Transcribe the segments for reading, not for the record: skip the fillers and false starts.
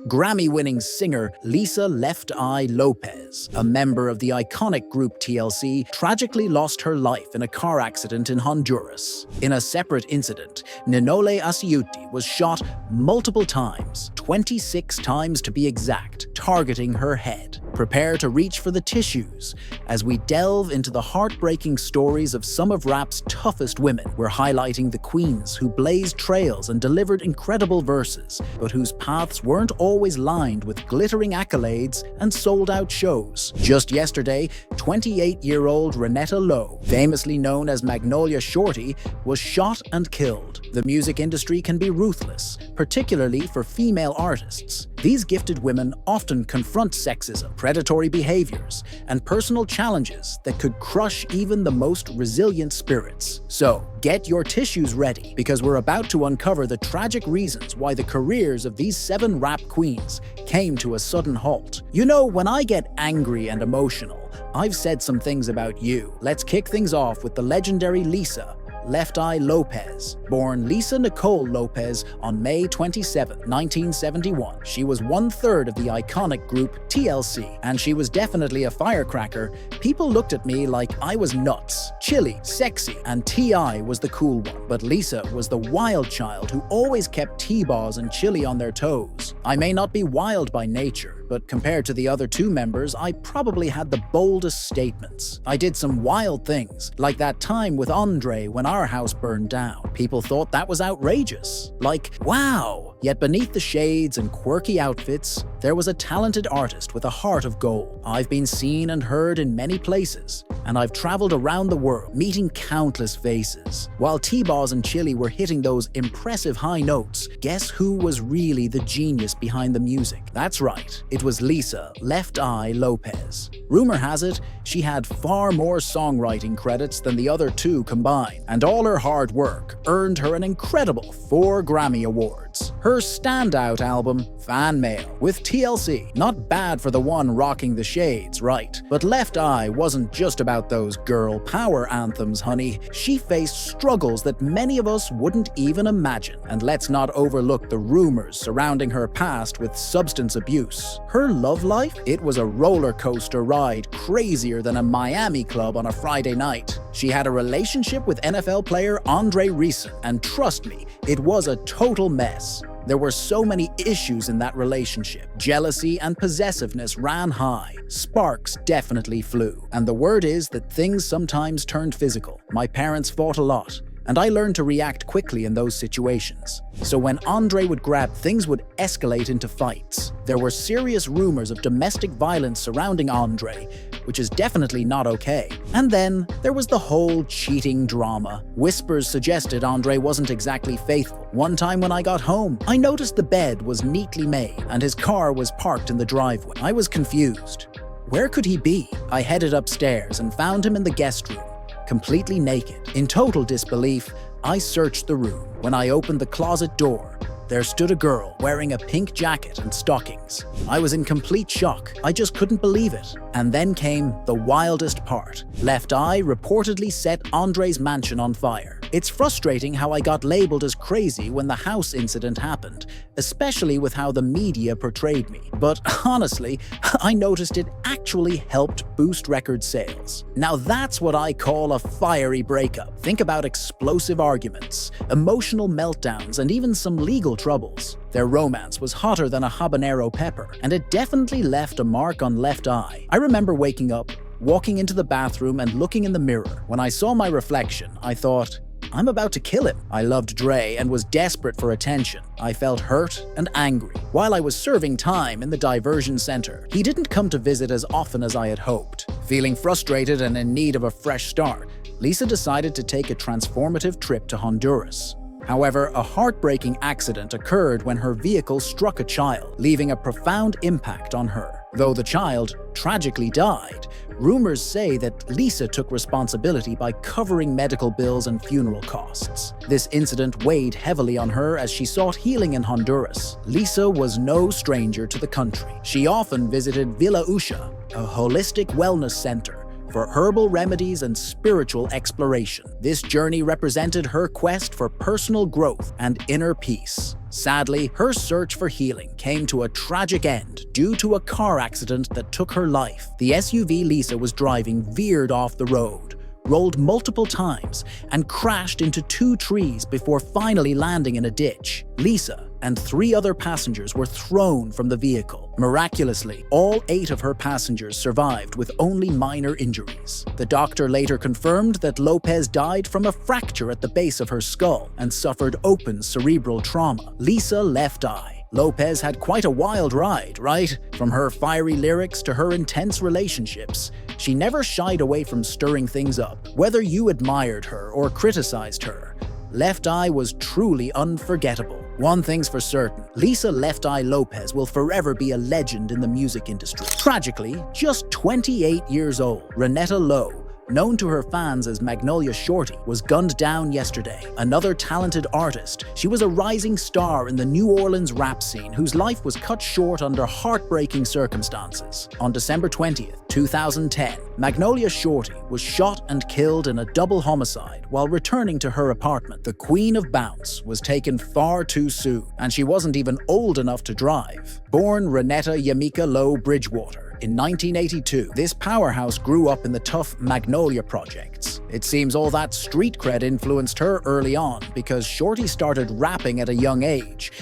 Grammy-winning singer Lisa "Left Eye" Lopez, a member of the iconic group TLC, tragically lost her life in a car accident in Honduras. In a separate incident, Magnolia Shorty was shot multiple times, 26 times to be exact, targeting her head. Prepare to reach for the tissues as we delve into the heartbreaking stories of some of rap's toughest women. We're highlighting the queens who blazed trails and delivered incredible verses, but whose paths weren't always lined with glittering accolades and sold-out shows. Just yesterday, 28-year-old Renetta Lowe, famously known as Magnolia Shorty, was shot and killed. The music industry can be ruthless, particularly for female artists. These gifted women often confront sexism, predatory behaviors, and personal challenges that could crush even the most resilient spirits. So, get your tissues ready, because we're about to uncover the tragic reasons why the careers of these 7 rap queens came to a sudden halt. You know, when I get angry and emotional, I've said some things about you. Let's kick things off with the legendary Lisa "Left Eye" Lopez. Born Lisa Nicole Lopez on May 27, 1971. She was 1/3 of the iconic group TLC, and she was definitely a firecracker. People looked at me like I was nuts, chilly, sexy, and T.I. was the cool one. But Lisa was the wild child who always kept T-Boz and Chili on their toes. I may not be wild by nature, but compared to the other 2 members, I probably had the boldest statements. I did some wild things, like that time with Andre when our house burned down. People thought that was outrageous. Like, wow! Yet beneath the shades and quirky outfits, there was a talented artist with a heart of gold. I've been seen and heard in many places, and I've traveled around the world, meeting countless faces. While T-Boz and Chili were hitting those impressive high notes, guess who was really the genius behind the music? That's right, it was Lisa "Left Eye" Lopez. Rumor has it, she had far more songwriting credits than the other 2 combined, and all her hard work earned her an incredible 4 Grammy Awards. Her standout album, Fan Mail, with TLC, not bad for the one rocking the shades, right? But Left Eye wasn't just about those girl power anthems, honey. She faced struggles that many of us wouldn't even imagine. And let's not overlook the rumors surrounding her past with substance abuse. Her love life? It was a roller coaster ride, crazier than a Miami club on a Friday night. She had a relationship with NFL player Andre Rison, and trust me, it was a total mess. There were so many issues in that relationship. Jealousy and possessiveness ran high. Sparks definitely flew. And the word is that things sometimes turned physical. My parents fought a lot, and I learned to react quickly in those situations. So when Andre would grab, things would escalate into fights. There were serious rumors of domestic violence surrounding Andre, which is definitely not okay. And then there was the whole cheating drama. Whispers suggested Andre wasn't exactly faithful. One time when I got home, I noticed the bed was neatly made and his car was parked in the driveway. I was confused. Where could he be? I headed upstairs and found him in the guest room, completely naked. In total disbelief, I searched the room. When I opened the closet door, there stood a girl wearing a pink jacket and stockings. I was in complete shock. I just couldn't believe it. And then came the wildest part. Left Eye reportedly set Andre's mansion on fire. It's frustrating how I got labeled as crazy when the house incident happened, especially with how the media portrayed me. But honestly, I noticed it actually helped boost record sales. Now that's what I call a fiery breakup. Think about explosive arguments, emotional meltdowns, and even some legal troubles. Their romance was hotter than a habanero pepper, and it definitely left a mark on Left Eye. I remember waking up, walking into the bathroom and looking in the mirror. When I saw my reflection, I thought, I'm about to kill him. I loved Dre and was desperate for attention. I felt hurt and angry. While I was serving time in the diversion center, he didn't come to visit as often as I had hoped. Feeling frustrated and in need of a fresh start, Lisa decided to take a transformative trip to Honduras. However, a heartbreaking accident occurred when her vehicle struck a child, leaving a profound impact on her. Though the child tragically died, rumors say that Lisa took responsibility by covering medical bills and funeral costs. This incident weighed heavily on her as she sought healing in Honduras. Lisa was no stranger to the country. She often visited Villa Usha, a holistic wellness center, for herbal remedies and spiritual exploration. This journey represented her quest for personal growth and inner peace. Sadly, her search for healing came to a tragic end due to a car accident that took her life. The SUV Lisa was driving veered off the road, rolled multiple times, and crashed into 2 trees before finally landing in a ditch. Lisa and 3 other passengers were thrown from the vehicle. Miraculously, all 8 of her passengers survived with only minor injuries. The doctor later confirmed that Lopez died from a fracture at the base of her skull and suffered open cerebral trauma. Lisa Left Eye. Lopez had quite a wild ride, right? From her fiery lyrics to her intense relationships, she never shied away from stirring things up. Whether you admired her or criticized her, Left Eye was truly unforgettable. One thing's for certain, Lisa Left Eye Lopez will forever be a legend in the music industry. Tragically, just 28 years old, Renetta Lowe, known to her fans as Magnolia Shorty, was gunned down yesterday. Another talented artist, she was a rising star in the New Orleans rap scene whose life was cut short under heartbreaking circumstances. On December 20th, 2010, Magnolia Shorty was shot and killed in a double homicide while returning to her apartment. The Queen of Bounce was taken far too soon, and she wasn't even old enough to drive. Born Renetta Yamika Lowe Bridgewater, in 1982, this powerhouse grew up in the tough Magnolia projects. It seems all that street cred influenced her early on because Shorty started rapping at a young age,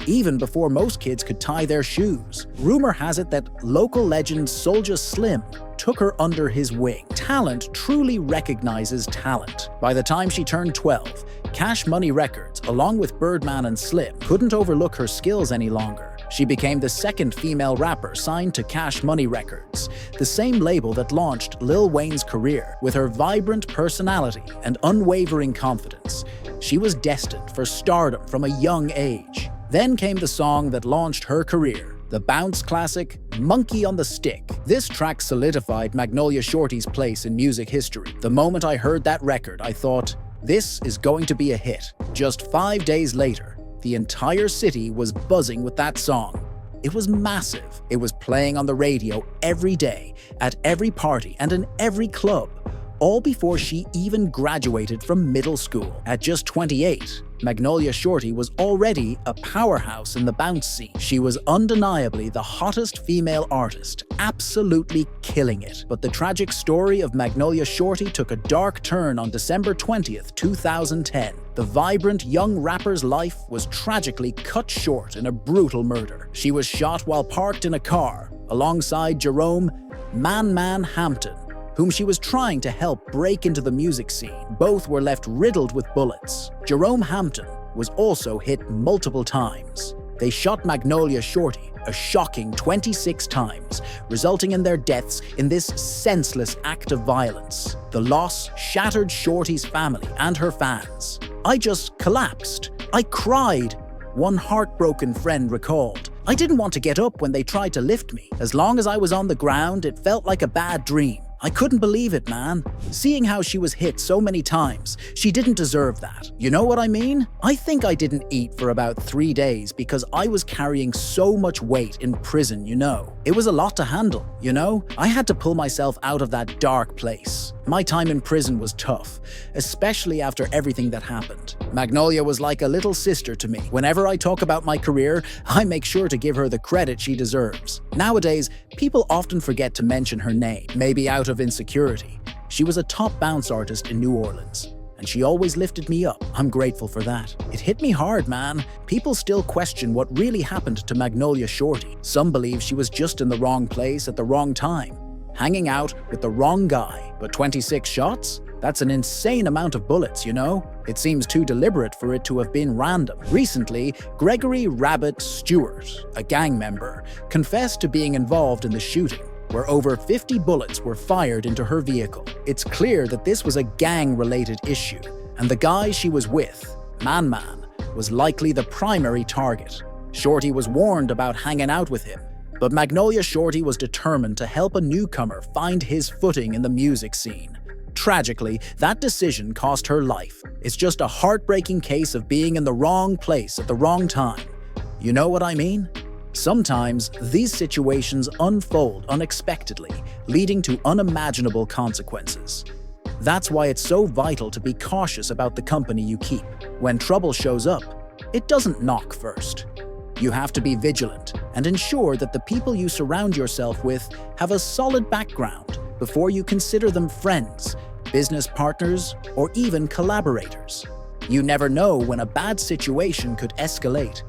even before most kids could tie their shoes. Rumor has it that local legend Soulja Slim took her under his wing. Talent truly recognizes talent. By the time she turned 12, Cash Money Records, along with Birdman and Slim, couldn't overlook her skills any longer. She became the second female rapper signed to Cash Money Records, the same label that launched Lil Wayne's career. With her vibrant personality and unwavering confidence, she was destined for stardom from a young age. Then came the song that launched her career, the bounce classic, Monkey on the Stick. This track solidified Magnolia Shorty's place in music history. The moment I heard that record, I thought, this is going to be a hit. Just 5 days later, the entire city was buzzing with that song. It was massive. It was playing on the radio every day, at every party, and in every club, all before she even graduated from middle school. At just 28, Magnolia Shorty was already a powerhouse in the bounce scene. She was undeniably the hottest female artist, absolutely killing it. But the tragic story of Magnolia Shorty took a dark turn on December 20th, 2010. The vibrant young rapper's life was tragically cut short in a brutal murder. She was shot while parked in a car, alongside Jerome Man Hampton, whom she was trying to help break into the music scene. Both were left riddled with bullets. Jerome Hampton was also hit multiple times. They shot Magnolia Shorty a shocking 26 times, resulting in their deaths in this senseless act of violence. The loss shattered Shorty's family and her fans. "I just collapsed. I cried," one heartbroken friend recalled. "I didn't want to get up when they tried to lift me. As long as I was on the ground, it felt like a bad dream. I couldn't believe it, man. Seeing how she was hit so many times, she didn't deserve that. You know what I mean? I think I didn't eat for about 3 days because I was carrying so much weight in prison, you know. It was a lot to handle, you know? I had to pull myself out of that dark place. My time in prison was tough, especially after everything that happened. Magnolia was like a little sister to me. Whenever I talk about my career, I make sure to give her the credit she deserves. Nowadays, people often forget to mention her name, maybe out of insecurity. She was a top bounce artist in New Orleans, and she always lifted me up. I'm grateful for that. It hit me hard, man. People still question what really happened to Magnolia Shorty. Some believe she was just in the wrong place at the wrong time, hanging out with the wrong guy. But 26 shots? That's an insane amount of bullets, you know? It seems too deliberate for it to have been random. Recently, Gregory Rabbit Stewart, a gang member, confessed to being involved in the shooting, where over 50 bullets were fired into her vehicle. It's clear that this was a gang-related issue, and the guy she was with, Man, was likely the primary target. Shorty was warned about hanging out with him, but Magnolia Shorty was determined to help a newcomer find his footing in the music scene. Tragically, that decision cost her life. It's just a heartbreaking case of being in the wrong place at the wrong time. You know what I mean? Sometimes, these situations unfold unexpectedly, leading to unimaginable consequences. That's why it's so vital to be cautious about the company you keep. When trouble shows up, it doesn't knock first. You have to be vigilant and ensure that the people you surround yourself with have a solid background before you consider them friends, business partners, or even collaborators. You never know when a bad situation could escalate,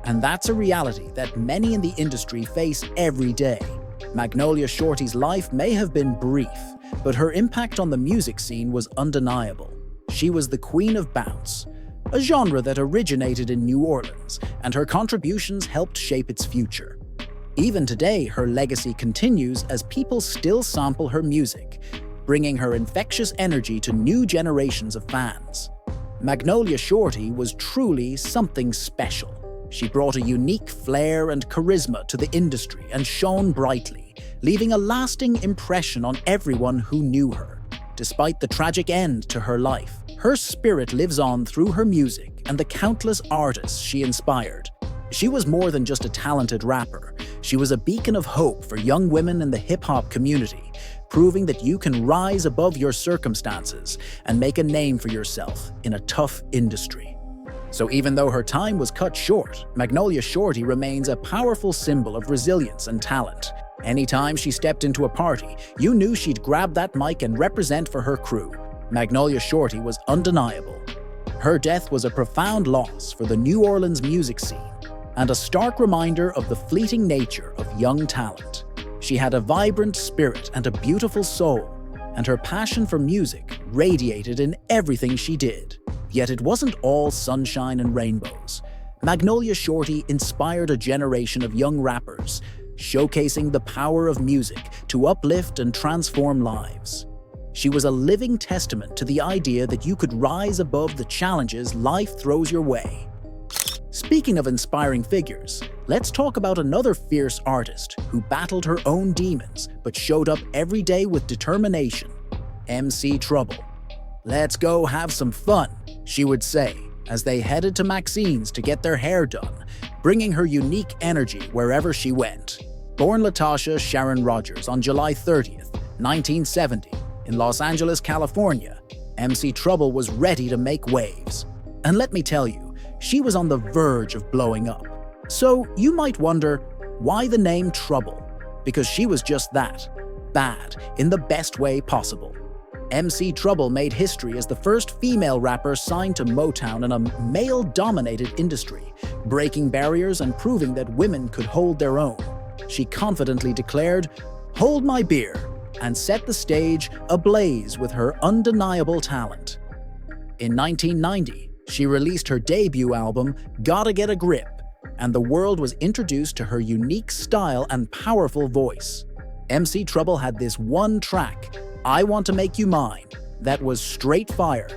and that's a reality that many in the industry face every day. Magnolia Shorty's life may have been brief, but her impact on the music scene was undeniable. She was the queen of bounce, a genre that originated in New Orleans, and her contributions helped shape its future. Even today, her legacy continues as people still sample her music, bringing her infectious energy to new generations of fans. Magnolia Shorty was truly something special. She brought a unique flair and charisma to the industry and shone brightly, leaving a lasting impression on everyone who knew her. Despite the tragic end to her life, her spirit lives on through her music and the countless artists she inspired. She was more than just a talented rapper. She was a beacon of hope for young women in the hip-hop community, proving that you can rise above your circumstances and make a name for yourself in a tough industry. So even though her time was cut short, Magnolia Shorty remains a powerful symbol of resilience and talent. Anytime she stepped into a party, you knew she'd grab that mic and represent for her crew. Magnolia Shorty was undeniable. Her death was a profound loss for the New Orleans music scene and a stark reminder of the fleeting nature of young talent. She had a vibrant spirit and a beautiful soul, and her passion for music radiated in everything she did. Yet it wasn't all sunshine and rainbows. Magnolia Shorty inspired a generation of young rappers, showcasing the power of music to uplift and transform lives. She was a living testament to the idea that you could rise above the challenges life throws your way. Speaking of inspiring figures, let's talk about another fierce artist who battled her own demons but showed up every day with determination: MC Trouble. "Let's go have some fun," she would say, as they headed to Maxine's to get their hair done, bringing her unique energy wherever she went. Born Latasha Sharon Rogers on July 30th, 1970, in Los Angeles, California, MC Trouble was ready to make waves. And let me tell you, she was on the verge of blowing up. So you might wonder, why the name Trouble? Because she was just that, bad in the best way possible. MC Trouble made history as the first female rapper signed to Motown in a male-dominated industry, breaking barriers and proving that women could hold their own. She confidently declared, "Hold my beer," and set the stage ablaze with her undeniable talent. In 1990, she released her debut album, Gotta Get a Grip, and the world was introduced to her unique style and powerful voice. MC Trouble had this one track, I Want to Make You Mine, that was straight fire.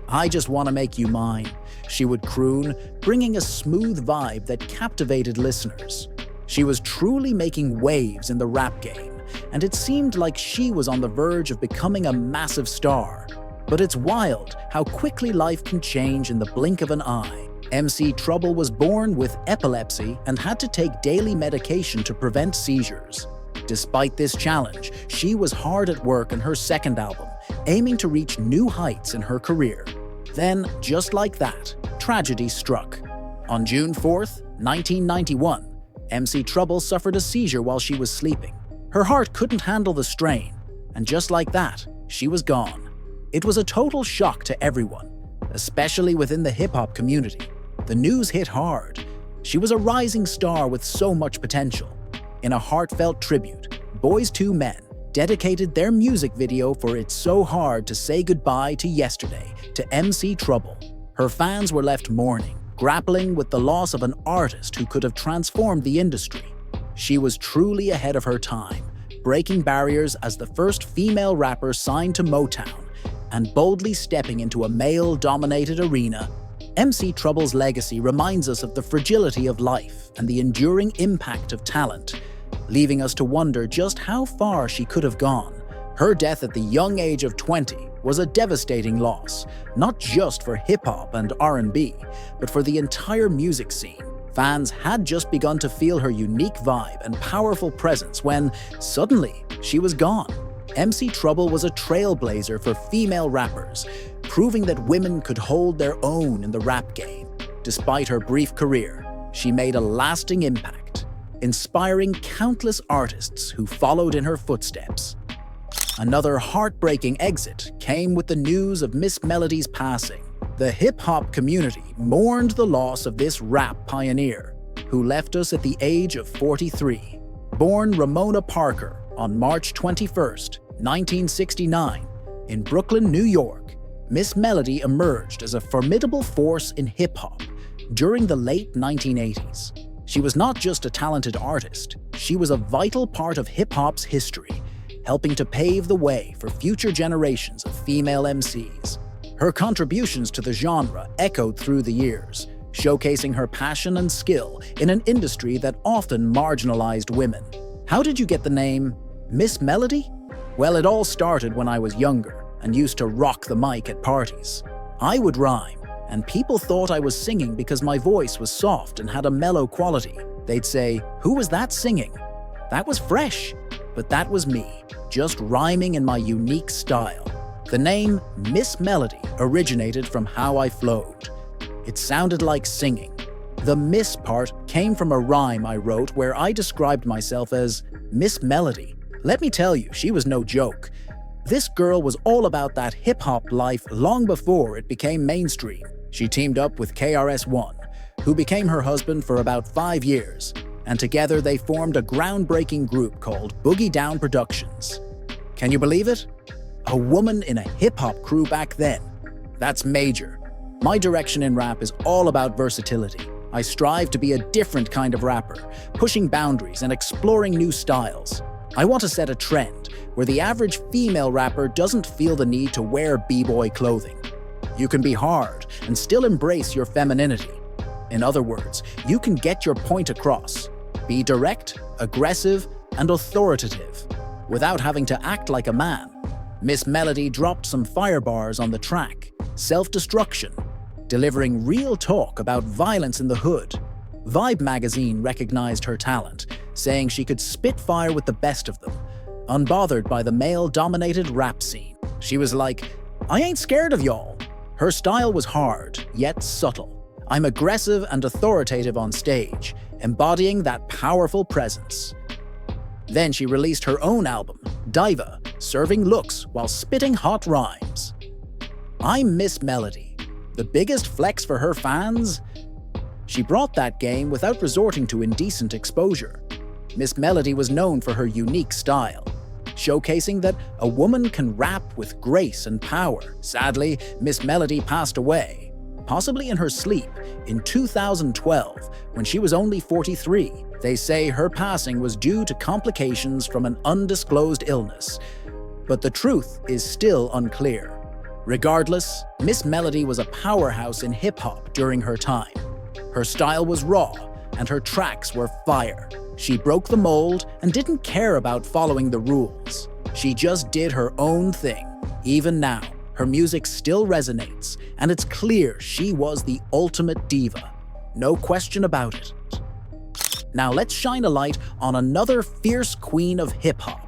"I just want to make you mine," she would croon, bringing a smooth vibe that captivated listeners. She was truly making waves in the rap game, and it seemed like she was on the verge of becoming a massive star. But it's wild how quickly life can change in the blink of an eye. MC Trouble was born with epilepsy and had to take daily medication to prevent seizures. Despite this challenge, she was hard at work on her second album, aiming to reach new heights in her career. Then, just like that, tragedy struck. On June 4th, 1991, MC Trouble suffered a seizure while she was sleeping. Her heart couldn't handle the strain, and just like that, she was gone. It was a total shock to everyone, especially within the hip-hop community. The news hit hard. She was a rising star with so much potential. In a heartfelt tribute, Boyz II Men dedicated their music video for It's So Hard to Say Goodbye to Yesterday to MC Trouble. Her fans were left mourning, grappling with the loss of an artist who could have transformed the industry. She was truly ahead of her time, breaking barriers as the first female rapper signed to Motown and boldly stepping into a male-dominated arena. MC Trouble's legacy reminds us of the fragility of life and the enduring impact of talent, leaving us to wonder just how far she could have gone. Her death at the young age of 20 was a devastating loss, not just for hip-hop and R&B, but for the entire music scene. Fans had just begun to feel her unique vibe and powerful presence when, suddenly, she was gone. MC Trouble was a trailblazer for female rappers, proving that women could hold their own in the rap game. Despite her brief career, she made a lasting impact, inspiring countless artists who followed in her footsteps. Another heartbreaking exit came with the news of Miss Melodie's passing. The hip-hop community mourned the loss of this rap pioneer, who left us at the age of 43. Born Ramona Parker on March 21, 1969, in Brooklyn, New York, Miss Melodie emerged as a formidable force in hip-hop during the late 1980s. She was not just a talented artist, she was a vital part of hip-hop's history, helping to pave the way for future generations of female MCs. Her contributions to the genre echoed through the years, showcasing her passion and skill in an industry that often marginalized women. How did you get the name Miss Melodie? Well, it all started when I was younger and used to rock the mic at parties. I would rhyme, and people thought I was singing because my voice was soft and had a mellow quality. They'd say, "Who was that singing?" That was fresh. But that was me, just rhyming in my unique style. The name Miss Melodie originated from how I flowed. It sounded like singing. The Miss part came from a rhyme I wrote where I described myself as Miss Melodie. Let me tell you, she was no joke. This girl was all about that hip-hop life long before it became mainstream. She teamed up with KRS-One, who became her husband for about 5 years, and together they formed a groundbreaking group called Boogie Down Productions. Can you believe it? A woman in a hip-hop crew back then. That's major. My direction in rap is all about versatility. I strive to be a different kind of rapper, pushing boundaries and exploring new styles. I want to set a trend where the average female rapper doesn't feel the need to wear b-boy clothing. You can be hard and still embrace your femininity. In other words, you can get your point across. Be direct, aggressive, and authoritative, without having to act like a man. Miss Melodie dropped some fire bars on the track, self-destruction, delivering real talk about violence in the hood. Vibe magazine recognized her talent, saying she could spit fire with the best of them, unbothered by the male-dominated rap scene. She was like, "I ain't scared of y'all." Her style was hard, yet subtle. "I'm aggressive and authoritative on stage, embodying that powerful presence." Then she released her own album, Diva, serving looks while spitting hot rhymes. I'm Miss Melodie. The biggest flex for her fans? She brought that game without resorting to indecent exposure. Miss Melodie was known for her unique style, showcasing that a woman can rap with grace and power. Sadly, Miss Melodie passed away, possibly in her sleep, in 2012, when she was only 43. They say her passing was due to complications from an undisclosed illness, but the truth is still unclear. Regardless, Miss Melodie was a powerhouse in hip-hop during her time. Her style was raw, and her tracks were fire. She broke the mold and didn't care about following the rules. She just did her own thing. Even now, her music still resonates, and it's clear she was the ultimate diva. No question about it. Now let's shine a light on another fierce queen of hip-hop,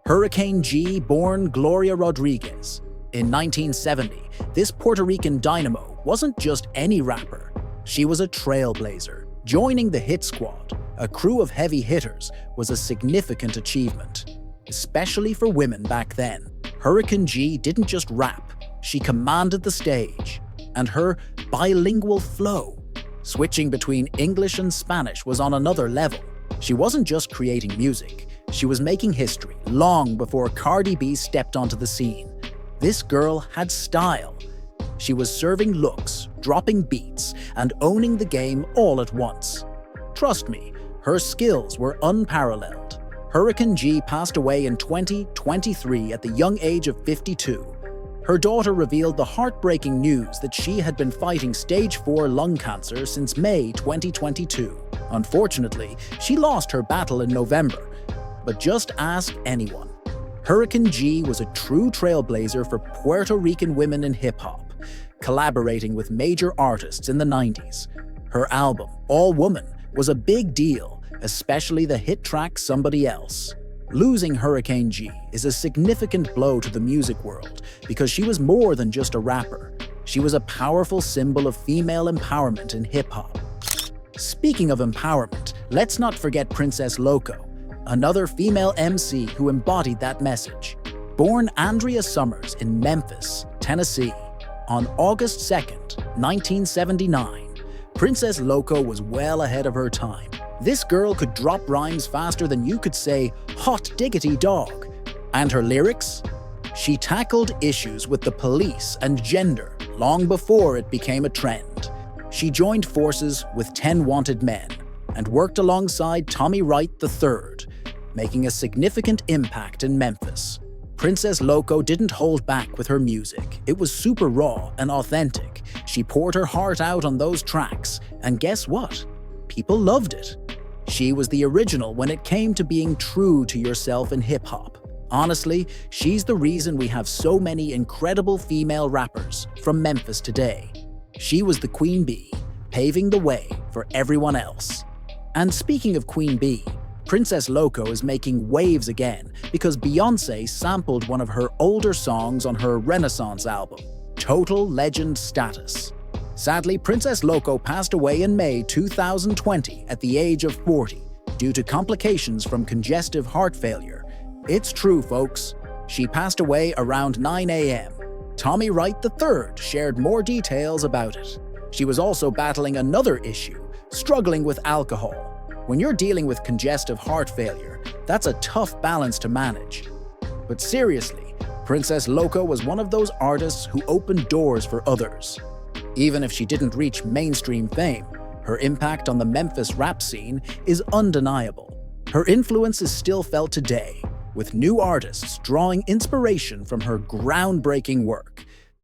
Hurricane G, born Gloria Rodriguez. In 1970, this Puerto Rican dynamo wasn't just any rapper. She was a trailblazer. Joining the Hit Squad, a crew of heavy hitters, was a significant achievement, especially for women back then. Hurricane G didn't just rap, she commanded the stage. And her bilingual flow, switching between English and Spanish, was on another level. She wasn't just creating music, she was making history long before Cardi B stepped onto the scene. This girl had style. She was serving looks, dropping beats, and owning the game all at once. Trust me, her skills were unparalleled. Hurricane G passed away in 2023 at the young age of 52. Her daughter revealed the heartbreaking news that she had been fighting stage 4 lung cancer since May 2022. Unfortunately, she lost her battle in November. But just ask anyone. Hurricane G was a true trailblazer for Puerto Rican women in hip-hop, collaborating with major artists in the 90s. Her album, All Woman, was a big deal, especially the hit track Somebody Else. Losing Hurricane G is a significant blow to the music world because she was more than just a rapper. She was a powerful symbol of female empowerment in hip-hop. Speaking of empowerment, let's not forget Princess Loco, another female MC who embodied that message. Born Andrea Summers in Memphis, Tennessee, on August 2nd, 1979, Princess Loco was well ahead of her time. This girl could drop rhymes faster than you could say, "hot diggity dog." And her lyrics? She tackled issues with the police and gender long before it became a trend. She joined forces with 10 Wanted Men and worked alongside Tommy Wright III, making a significant impact in Memphis. Princess Loco didn't hold back with her music. It was super raw and authentic. She poured her heart out on those tracks, and guess what? People loved it. She was the original when it came to being true to yourself in hip-hop. Honestly, she's the reason we have so many incredible female rappers from Memphis today. She was the Queen Bee, paving the way for everyone else. And speaking of Queen Bee, Princess Loco is making waves again because Beyoncé sampled one of her older songs on her Renaissance album, Total Legend Status. Sadly, Princess Loco passed away in May 2020 at the age of 40 due to complications from congestive heart failure. It's true, folks. She passed away around 9 a.m. Tommy Wright III shared more details about it. She was also battling another issue, struggling with alcohol. When you're dealing with congestive heart failure, that's a tough balance to manage. But seriously, Princess Loco was one of those artists who opened doors for others. Even if she didn't reach mainstream fame, her impact on the Memphis rap scene is undeniable. Her influence is still felt today, with new artists drawing inspiration from her groundbreaking work.